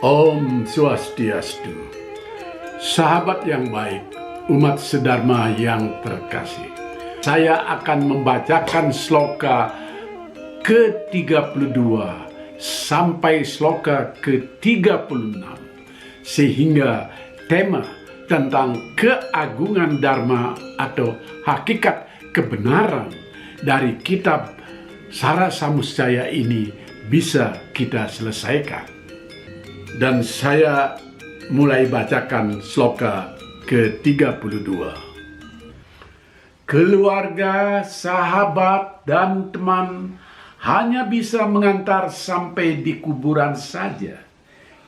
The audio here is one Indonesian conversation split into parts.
Om Swastiastu. Sahabat yang baik, umat sedharma yang terkasih, saya akan membacakan sloka ke-32 sampai sloka ke-36, sehingga tema tentang keagungan Dharma atau hakikat kebenaran dari kitab Sara Samusjaya ini bisa kita selesaikan. Dan saya mulai bacakan sloka ke-32. Keluarga, sahabat, dan teman hanya bisa mengantar sampai di kuburan saja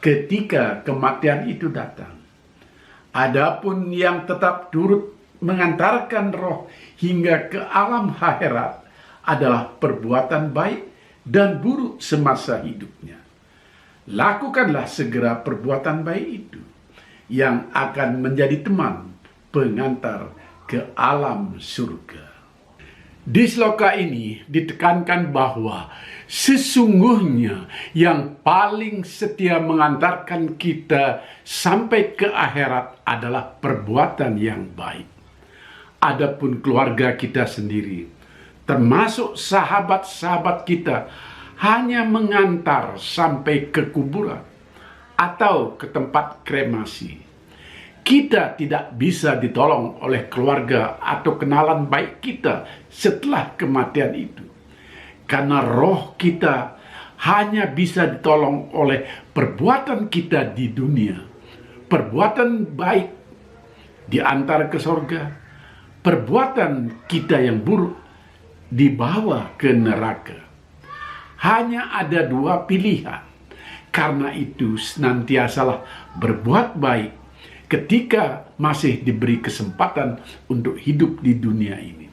ketika kematian itu datang. Adapun yang tetap turut mengantarkan roh hingga ke alam akhirat adalah perbuatan baik dan buruk semasa hidupnya. Lakukanlah segera perbuatan baik itu yang akan menjadi teman pengantar ke alam surga. Di sloka ini ditekankan bahwa sesungguhnya yang paling setia mengantarkan kita sampai ke akhirat adalah perbuatan yang baik. Adapun keluarga kita sendiri, termasuk sahabat-sahabat kita, hanya mengantar sampai ke kuburan atau ke tempat kremasi. Kita tidak bisa ditolong oleh keluarga atau kenalan baik kita setelah kematian itu. Karena roh kita hanya bisa ditolong oleh perbuatan kita di dunia. Perbuatan baik diantar ke surga. Perbuatan kita yang buruk dibawa ke neraka. Hanya ada dua pilihan. Karena itu senantiasalah berbuat baik ketika masih diberi kesempatan untuk hidup di dunia ini.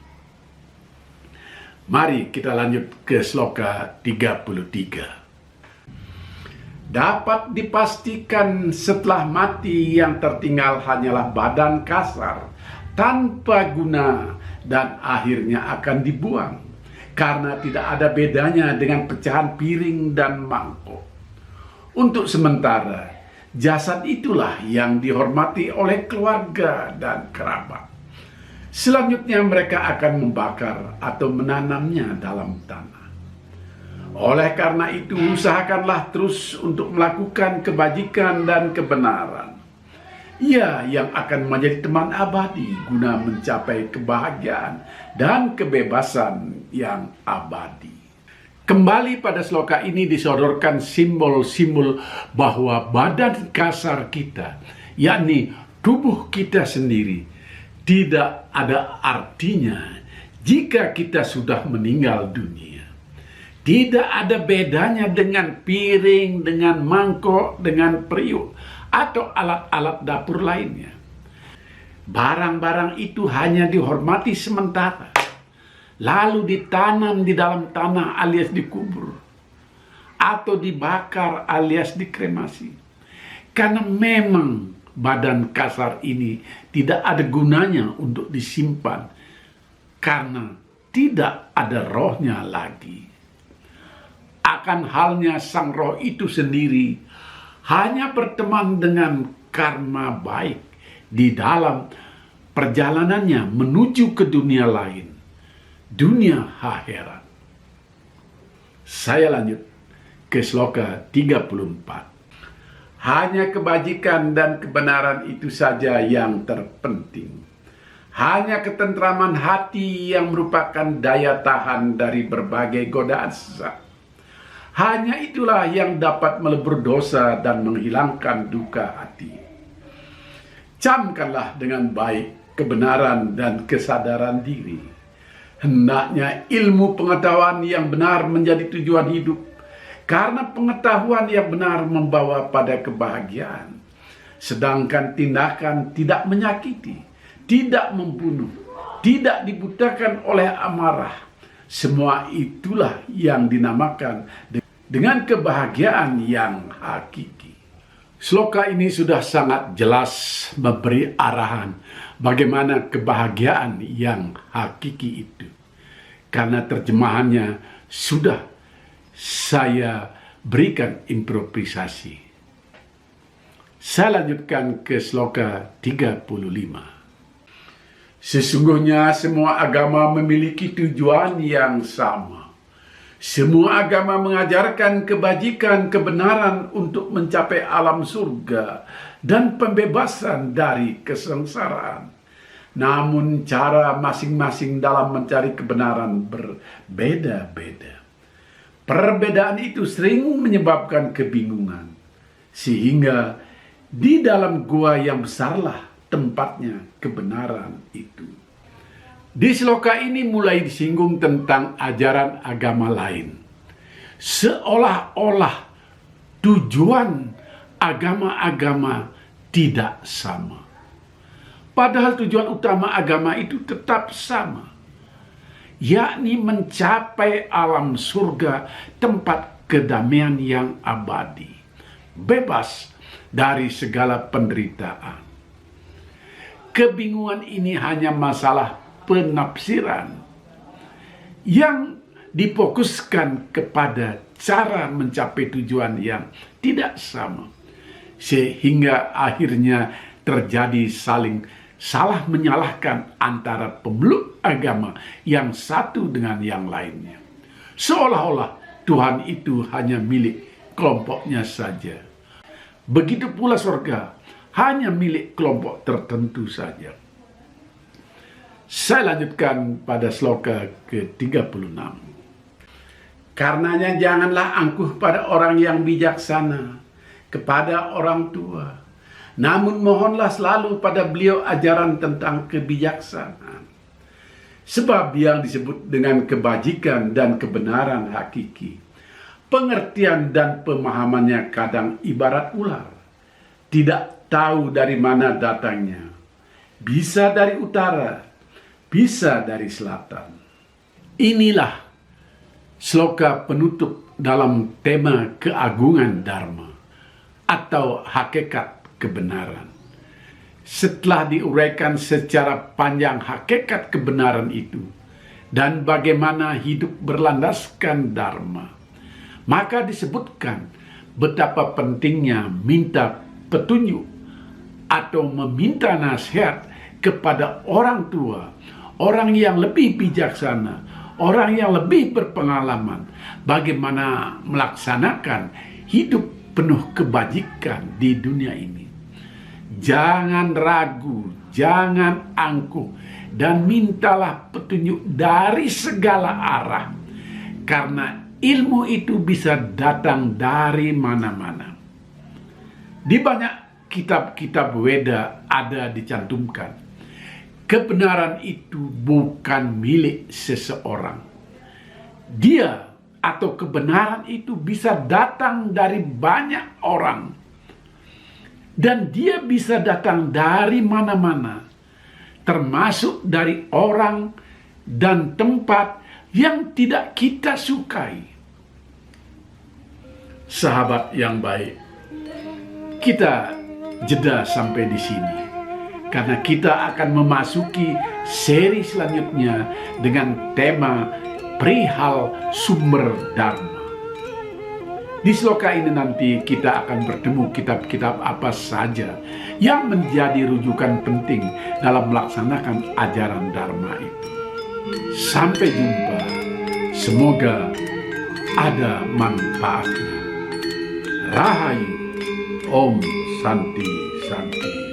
Mari kita lanjut ke sloka 33. Dapat dipastikan setelah mati yang tertinggal hanyalah badan kasar, tanpa guna, dan akhirnya akan dibuang. Karena tidak ada bedanya dengan pecahan piring dan mangkok. Untuk sementara, jasad itulah yang dihormati oleh keluarga dan kerabat. Selanjutnya mereka akan membakar atau menanamnya dalam tanah. Oleh karena itu, usahakanlah terus untuk melakukan kebajikan dan kebenaran. Ia yang akan menjadi teman abadi guna mencapai kebahagiaan dan kebebasan yang abadi. Kembali pada sloka ini disodorkan simbol-simbol bahwa badan kasar kita, yakni tubuh kita sendiri, tidak ada artinya jika kita sudah meninggal dunia. Tidak ada bedanya dengan piring, dengan mangkok, dengan periuk, atau alat-alat dapur lainnya. Barang-barang itu hanya dihormati sementara, lalu ditanam di dalam tanah alias dikubur, atau dibakar alias dikremasi. Karena memang badan kasar ini tidak ada gunanya untuk disimpan, karena tidak ada rohnya lagi. Akan halnya sang roh itu sendiri hanya berteman dengan karma baik di dalam perjalanannya menuju ke dunia lain, dunia akhirat. Saya lanjut ke sloka 34. Hanya kebajikan dan kebenaran itu saja yang terpenting. Hanya ketentraman hati yang merupakan daya tahan dari berbagai godaan sesat. Hanya itulah yang dapat melebur dosa dan menghilangkan duka hati. Camkanlah dengan baik kebenaran dan kesadaran diri. Hendaknya ilmu pengetahuan yang benar menjadi tujuan hidup, karena pengetahuan yang benar membawa pada kebahagiaan. Sedangkan tindakan tidak menyakiti, tidak membunuh, tidak dibutakan oleh amarah. Semua itulah yang dinamakan dengan kebahagiaan yang hakiki. Sloka ini sudah sangat jelas memberi arahan bagaimana kebahagiaan yang hakiki itu. Karena terjemahannya sudah saya berikan improvisasi. Saya lanjutkan ke sloka 35. Sesungguhnya semua agama memiliki tujuan yang sama. Semua agama mengajarkan kebajikan, kebenaran untuk mencapai alam surga dan pembebasan dari kesengsaraan. Namun cara masing-masing dalam mencari kebenaran berbeda-beda. Perbedaan itu sering menyebabkan kebingungan, sehingga di dalam gua yang besarlah tempatnya kebenaran itu. Di sloka ini mulai disinggung tentang ajaran agama lain. Seolah-olah tujuan agama-agama tidak sama. Padahal tujuan utama agama itu tetap sama, yakni mencapai alam surga, tempat kedamaian yang abadi, bebas dari segala penderitaan. Kebingungan ini hanya masalah penafsiran yang difokuskan kepada cara mencapai tujuan yang tidak sama, sehingga akhirnya terjadi salah menyalahkan antara pemeluk agama yang satu dengan yang lainnya. Seolah-olah Tuhan itu hanya milik kelompoknya saja. Begitu pula surga hanya milik kelompok tertentu saja. Saya lanjutkan pada sloka ke-36. Karenanya janganlah angkuh pada orang yang bijaksana, kepada orang tua. Namun mohonlah selalu pada beliau ajaran tentang kebijaksanaan. Sebab yang disebut dengan kebajikan dan kebenaran hakiki, pengertian dan pemahamannya kadang ibarat ular. Tidak tahu dari mana datangnya. Bisa dari utara, bisa dari selatan. Inilah sloka penutup dalam tema keagungan Dharma atau hakikat kebenaran. Setelah diuraikan secara panjang hakikat kebenaran itu dan bagaimana hidup berlandaskan Dharma, maka disebutkan betapa pentingnya minta petunjuk atau meminta nasihat kepada orang tua, orang yang lebih bijaksana, orang yang lebih berpengalaman, bagaimana melaksanakan hidup penuh kebajikan di dunia ini. Jangan ragu, jangan angkuh, dan mintalah petunjuk dari segala arah, karena ilmu itu bisa datang dari mana-mana. Di banyak kitab-kitab Weda ada dicantumkan, kebenaran itu bukan milik seseorang. Dia atau kebenaran itu bisa datang dari banyak orang. Dan dia bisa datang dari mana-mana, termasuk dari orang dan tempat yang tidak kita sukai. Sahabat yang baik, kita jeda sampai di sini, karena kita akan memasuki seri selanjutnya dengan tema perihal sumber Dharma. Di sloka ini nanti kita akan bertemu kitab-kitab apa saja yang menjadi rujukan penting dalam melaksanakan ajaran Dharma itu. Sampai jumpa, semoga ada manfaatnya. Rahayu, Om Santi Santi.